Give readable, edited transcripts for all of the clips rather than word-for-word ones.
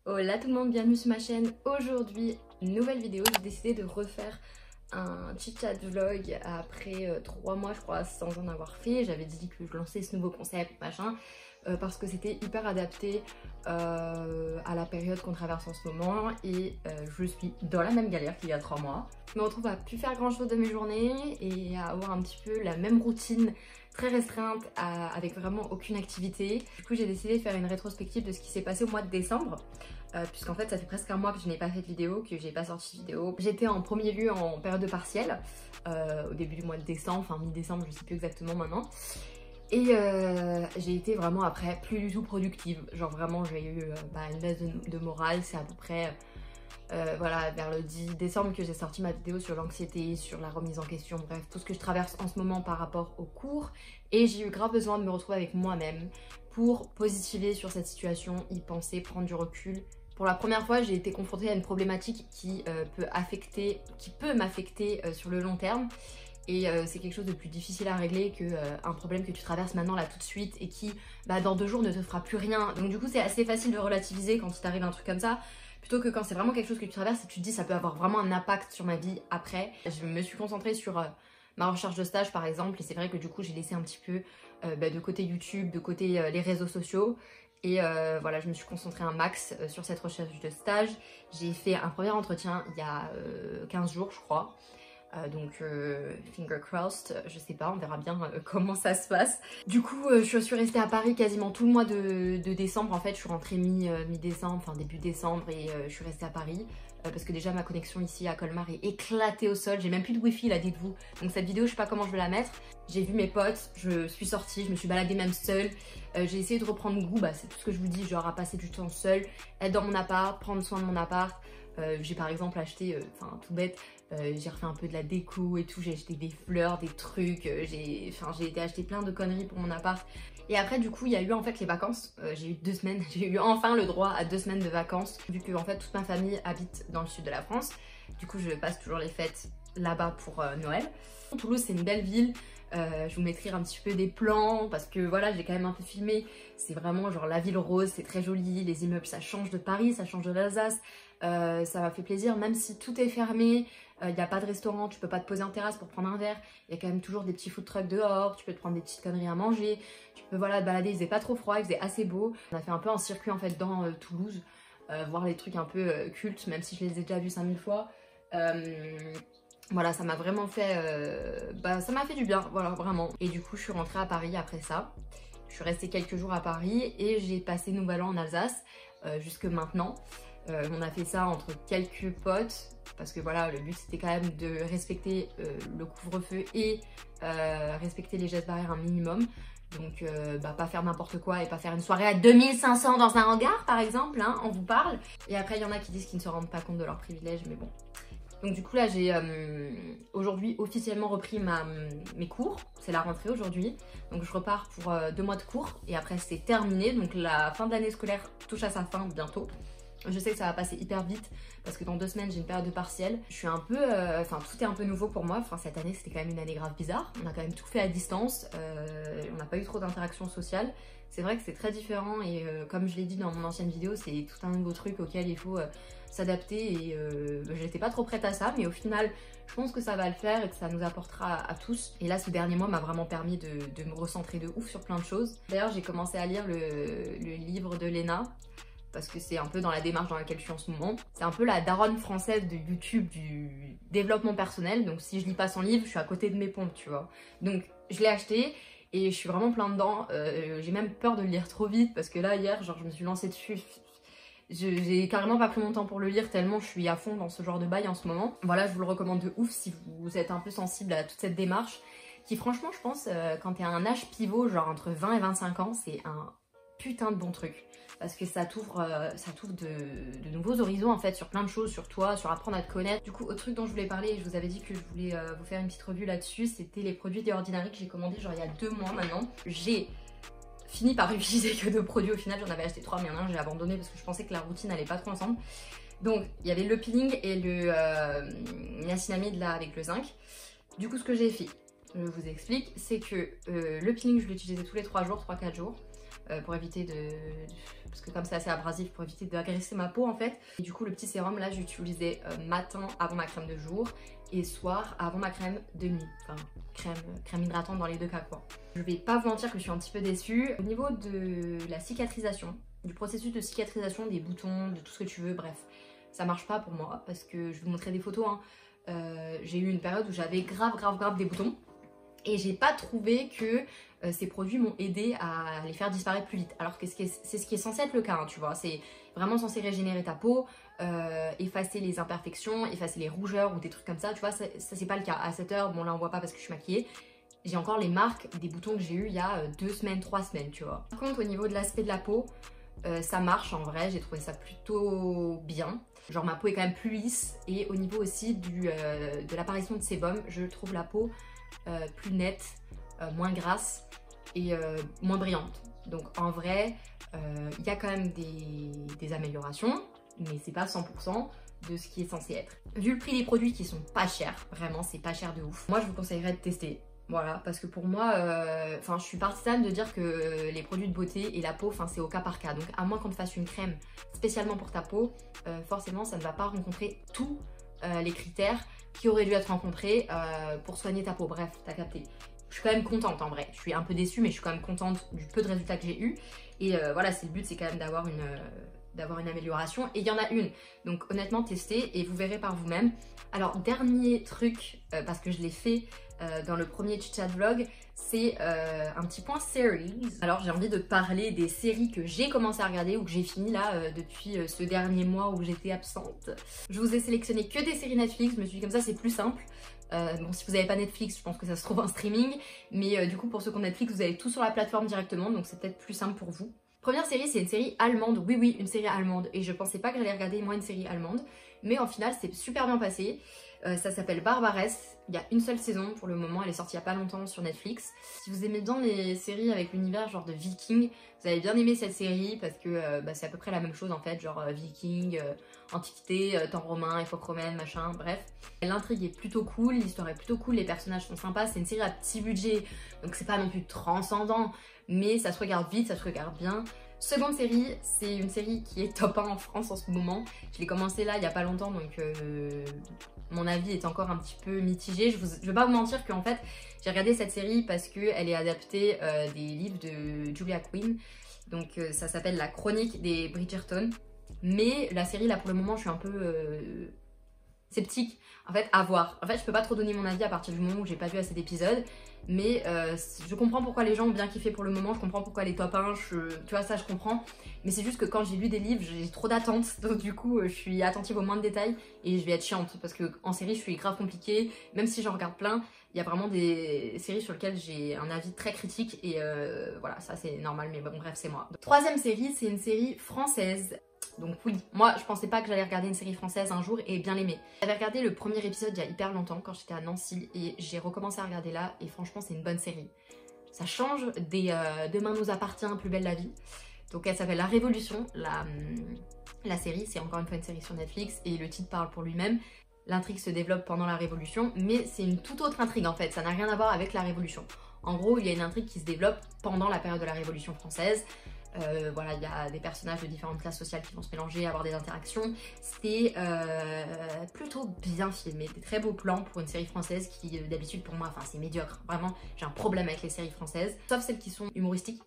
Hola tout le monde, bienvenue sur ma chaîne. Aujourd'hui, nouvelle vidéo, j'ai décidé de refaire un chit-chat vlog après 3 mois je crois sans en avoir fait. J'avais dit que je lançais ce nouveau concept machin parce que c'était hyper adapté à la période qu'on traverse en ce moment et je suis dans la même galère qu'il y a 3 mois. Je me retrouve à plus faire grand chose de mes journées et à avoir un petit peu la même routine très restreinte avec vraiment aucune activité. Du coup j'ai décidé de faire une rétrospective de ce qui s'est passé au mois de décembre. Puisqu'en fait ça fait presque un mois que je n'ai pas fait de vidéo, que j'ai pas sorti de vidéo. J'étais en premier lieu en période de partiel, au début du mois de décembre, enfin mi-décembre, je sais plus exactement maintenant. Et j'ai été vraiment après plus du tout productive, genre vraiment j'ai eu une baisse de morale. C'est à peu près voilà, vers le 10 décembre que j'ai sorti ma vidéo sur l'anxiété, sur la remise en question, bref, tout ce que je traverse en ce moment par rapport au cours. Et j'ai eu grave besoin de me retrouver avec moi-même pour positiver sur cette situation, y penser, prendre du recul. Pour la première fois, j'ai été confrontée à une problématique qui peut m'affecter sur le long terme. Et c'est quelque chose de plus difficile à régler qu'un problème que tu traverses maintenant là tout de suite et qui dans 2 jours ne te fera plus rien. Donc du coup c'est assez facile de relativiser quand il t'arrive un truc comme ça, plutôt que quand c'est vraiment quelque chose que tu traverses et tu te dis ça peut avoir vraiment un impact sur ma vie après. Je me suis concentrée sur ma recherche de stage par exemple, et c'est vrai que du coup j'ai laissé un petit peu de côté YouTube, de côté les réseaux sociaux. Et voilà, je me suis concentrée un max sur cette recherche de stage. J'ai fait un premier entretien il y a 15 jours je crois. Donc finger crossed, je sais pas, on verra bien comment ça se passe. Du coup je suis restée à Paris quasiment tout le mois de décembre. En fait je suis rentrée mi-décembre, enfin début décembre, et je suis restée à Paris parce que déjà ma connexion ici à Colmar est éclatée au sol. J'ai même plus de wifi là, dites-vous. Donc cette vidéo je sais pas comment je vais la mettre. J'ai vu mes potes, je suis sortie, je me suis baladée même seule. J'ai essayé de reprendre goût, c'est tout ce que je vous dis, genre à passer du temps seule, être dans mon appart, prendre soin de mon appart. J'ai par exemple acheté, tout bête, j'ai refait un peu de la déco et tout, j'ai acheté des fleurs, des trucs, j'ai été acheter plein de conneries pour mon appart. Et après du coup il y a eu en fait les vacances, j'ai eu 2 semaines, j'ai eu enfin le droit à 2 semaines de vacances, vu que en fait toute ma famille habite dans le sud de la France. Du coup je passe toujours les fêtes là-bas pour Noël. Toulouse c'est une belle ville. Je vous mettrai un petit peu des plans parce que voilà j'ai quand même un peu filmé. C'est vraiment genre la ville rose, c'est très joli, les immeubles ça change de Paris, ça change de l'Alsace. Ça m'a fait plaisir, même si tout est fermé, il n'y a pas de restaurant, tu peux pas te poser en terrasse pour prendre un verre, il y a quand même toujours des petits food trucks dehors, tu peux te prendre des petites conneries à manger, tu peux voilà te balader, il faisait pas trop froid, il faisait assez beau. On a fait un peu un circuit en fait dans Toulouse, voir les trucs un peu cultes, même si je les ai déjà vus 5000 fois. Voilà, ça m'a vraiment fait, ça m'a fait du bien, voilà, vraiment. Et du coup, je suis rentrée à Paris après ça. Je suis restée quelques jours à Paris et j'ai passé Nouvel An en Alsace jusque maintenant. On a fait ça entre quelques potes parce que voilà, le but c'était quand même de respecter le couvre-feu et respecter les gestes barrières un minimum. Donc pas faire n'importe quoi et pas faire une soirée à 2500 dans un hangar par exemple, hein, on vous parle. Et après il y en a qui disent qu'ils ne se rendent pas compte de leurs privilèges, mais bon. Donc du coup là j'ai aujourd'hui officiellement repris mes cours, c'est la rentrée aujourd'hui. Donc je repars pour 2 mois de cours et après c'est terminé. Donc la fin de l'année scolaire touche à sa fin bientôt. Je sais que ça va passer hyper vite parce que dans 2 semaines j'ai une période de partiel. Je suis un peu, tout est un peu nouveau pour moi. Cette année c'était quand même une année grave bizarre. On a quand même tout fait à distance, on n'a pas eu trop d'interactions sociales. C'est vrai que c'est très différent et comme je l'ai dit dans mon ancienne vidéo, c'est tout un nouveau truc auquel il faut s'adapter et j'étais pas trop prête à ça, mais au final je pense que ça va le faire et que ça nous apportera à tous. Et là ce dernier mois m'a vraiment permis de me recentrer de ouf sur plein de choses. D'ailleurs j'ai commencé à lire le livre de Léna, parce que c'est un peu dans la démarche dans laquelle je suis en ce moment. C'est un peu la daronne française de YouTube du développement personnel, donc si je lis pas son livre, je suis à côté de mes pompes, tu vois. Donc je l'ai acheté et je suis vraiment plein dedans. J'ai même peur de le lire trop vite parce que là hier, genre je me suis lancée dessus. J'ai carrément pas pris mon temps pour le lire tellement je suis à fond dans ce genre de bail en ce moment. Voilà, je vous le recommande de ouf si vous êtes un peu sensible à toute cette démarche qui franchement je pense quand t'es à un âge pivot genre entre 20 et 25 ans c'est un putain de bon truc. Parce que ça t'ouvre de nouveaux horizons en fait sur plein de choses, sur toi, sur apprendre à te connaître. Du coup, au truc dont je voulais parler, et je vous avais dit que je voulais vous faire une petite revue là-dessus, c'était les produits The Ordinary que j'ai commandés genre il y a 2 mois maintenant. J'ai fini par utiliser que 2 produits au final, j'en avais acheté 3 mais il y en a un j'ai abandonné parce que je pensais que la routine allait pas trop ensemble. Donc il y avait le peeling et le niacinamide là avec le zinc. Du coup ce que j'ai fait, je vous explique, c'est que le peeling je l'utilisais tous les 3 jours, 3-4 jours. pour éviter de... Parce que comme c'est assez abrasif, pour éviter d'agresser ma peau en fait. Et du coup le petit sérum là j'utilisais matin avant ma crème de jour et soir avant ma crème de nuit. Enfin crème hydratante dans les deux cas quoi. Je vais pas vous mentir que je suis un petit peu déçue. Au niveau de la cicatrisation, du processus de cicatrisation, des boutons, de tout ce que tu veux, bref. Ça marche pas pour moi parce que je vais vous montrer des photos hein. J'ai eu une période où j'avais grave des boutons et j'ai pas trouvé que ces produits m'ont aidé à les faire disparaître plus vite, alors que c'est ce qui est censé être le cas hein, tu vois, c'est vraiment censé régénérer ta peau, effacer les imperfections, effacer les rougeurs ou des trucs comme ça, tu vois, ça c'est pas le cas. À cette heure, bon là on voit pas parce que je suis maquillée, j'ai encore les marques des boutons que j'ai eu il y a 2 semaines, 3 semaines tu vois. Par contre au niveau de l'aspect de la peau, ça marche en vrai, j'ai trouvé ça plutôt bien. Genre ma peau est quand même plus lisse et au niveau aussi de l'apparition de sébum, je trouve la peau plus nette, moins grasse et moins brillante. Donc en vrai, il y a quand même des améliorations, mais c'est pas 100% de ce qui est censé être. Vu le prix des produits qui sont pas chers, vraiment c'est pas cher de ouf, moi je vous conseillerais de tester. Voilà, parce que pour moi, je suis partisane de dire que les produits de beauté et la peau, c'est au cas par cas. Donc à moins qu'on te fasse une crème spécialement pour ta peau, forcément ça ne va pas rencontrer tous les critères qui auraient dû être rencontrés pour soigner ta peau. Bref, t'as capté. Je suis quand même contente en vrai. Je suis un peu déçue, mais je suis quand même contente du peu de résultats que j'ai eu. Et voilà, c'est le but, c'est quand même d'avoir une amélioration. Et il y en a une. Donc honnêtement, testez et vous verrez par vous-même. Alors, dernier truc, parce que je l'ai fait dans le premier Chit Chat vlog, c'est un petit point series. Alors j'ai envie de parler des séries que j'ai commencé à regarder ou que j'ai fini là depuis ce dernier mois où j'étais absente. Je vous ai sélectionné que des séries Netflix, je me suis dit comme ça c'est plus simple. Bon, si vous n'avez pas Netflix, je pense que ça se trouve en streaming, mais du coup pour ceux qui ont Netflix, vous avez tout sur la plateforme directement, donc c'est peut-être plus simple pour vous. Première série, c'est une série allemande, oui une série allemande, et je pensais pas que j'allais regarder moi une série allemande, mais en final c'est super bien passé. Ça s'appelle Barbarès, il y a une seule saison pour le moment, elle est sortie il y a pas longtemps sur Netflix. Si vous aimez bien les séries avec l'univers genre de Viking, vous allez bien aimer cette série parce que c'est à peu près la même chose en fait, genre Viking, Antiquité, temps romain, époque romaine, machin, bref. L'intrigue est plutôt cool, l'histoire est plutôt cool, les personnages sont sympas, c'est une série à petit budget, donc c'est pas non plus transcendant, mais ça se regarde vite, ça se regarde bien. Seconde série, c'est une série qui est top 1 en France en ce moment. Je l'ai commencé là il y a pas longtemps, donc mon avis est encore un petit peu mitigé. Je vais pas vous mentir qu'en fait j'ai regardé cette série parce qu'elle est adaptée des livres de Julia Quinn. Donc ça s'appelle La Chronique des Bridgerton. Mais la série là pour le moment je suis un peu sceptique. En fait à voir. En fait je peux pas trop donner mon avis à partir du moment où j'ai pas vu assez d'épisodes. Mais je comprends pourquoi les gens ont bien kiffé pour le moment, je comprends pourquoi les top 1, tu vois ça je comprends. Mais c'est juste que quand j'ai lu des livres, j'ai trop d'attentes, donc du coup je suis attentive aux moindres détails et je vais être chiante. Parce que en série je suis grave compliquée, même si j'en regarde plein, il y a vraiment des séries sur lesquelles j'ai un avis très critique et voilà ça c'est normal mais bon bref c'est moi. Troisième série, c'est une série française. Donc oui, moi je pensais pas que j'allais regarder une série française un jour et bien l'aimer. J'avais regardé le premier épisode il y a hyper longtemps quand j'étais à Nancy et j'ai recommencé à regarder là et franchement c'est une bonne série. Ça change des Demain nous appartient, Plus belle la vie. Donc elle s'appelle La Révolution, la série, c'est encore une fois une série sur Netflix et le titre parle pour lui-même. L'intrigue se développe pendant la Révolution mais c'est une toute autre intrigue en fait, ça n'a rien à voir avec la Révolution. En gros il y a une intrigue qui se développe pendant la période de la Révolution française. Voilà, il y a des personnages de différentes classes sociales qui vont se mélanger, avoir des interactions. C'était plutôt bien filmé, des très beaux plans pour une série française qui d'habitude pour moi, c'est médiocre. Vraiment, j'ai un problème avec les séries françaises, sauf celles qui sont humoristiques.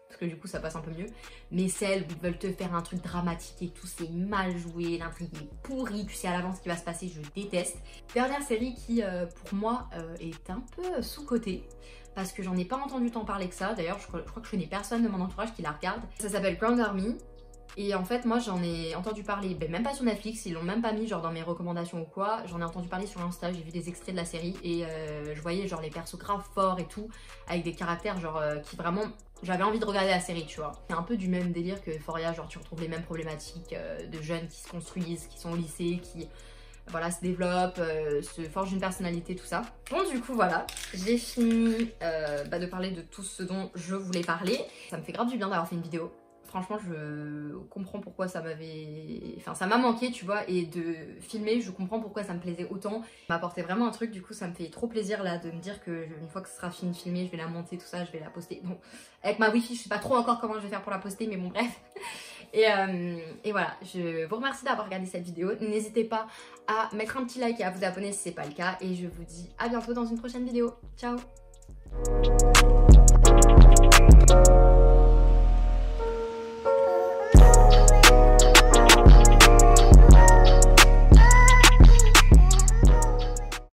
Parce que du coup ça passe un peu mieux. Mais celles où ils veulent te faire un truc dramatique et tout, c'est mal joué, l'intrigue est pourrie, tu sais à l'avance ce qui va se passer, je déteste. Dernière série qui pour moi est un peu sous-cotée. Parce que j'en ai pas entendu tant parler que ça. D'ailleurs, je crois que je connais personne de mon entourage qui la regarde. Ça s'appelle Grand Army. Et en fait, moi, j'en ai entendu parler, même pas sur Netflix, ils l'ont même pas mis genre dans mes recommandations ou quoi. J'en ai entendu parler sur Insta, j'ai vu des extraits de la série et je voyais genre les persos grave forts et tout, avec des caractères genre qui vraiment... J'avais envie de regarder la série, tu vois. C'est un peu du même délire que Euphoria, genre tu retrouves les mêmes problématiques de jeunes qui se construisent, qui sont au lycée, qui... Voilà, se développe, se forge une personnalité, tout ça. Bon, du coup, voilà, j'ai fini de parler de tout ce dont je voulais parler. Ça me fait grave du bien d'avoir fait une vidéo. franchement je comprends pourquoi ça m'avait... Enfin ça m'a manqué tu vois, et de filmer je comprends pourquoi ça me plaisait autant. Ça m'apportait vraiment un truc, du coup ça me fait trop plaisir là de me dire que une fois que ce sera fini de filmer je vais la monter tout ça, je vais la poster. Bon avec ma wifi je sais pas trop encore comment je vais faire pour la poster, mais bon bref. Et voilà, je vous remercie d'avoir regardé cette vidéo. N'hésitez pas à mettre un petit like et à vous abonner si c'est pas le cas. Et je vous dis à bientôt dans une prochaine vidéo. Ciao!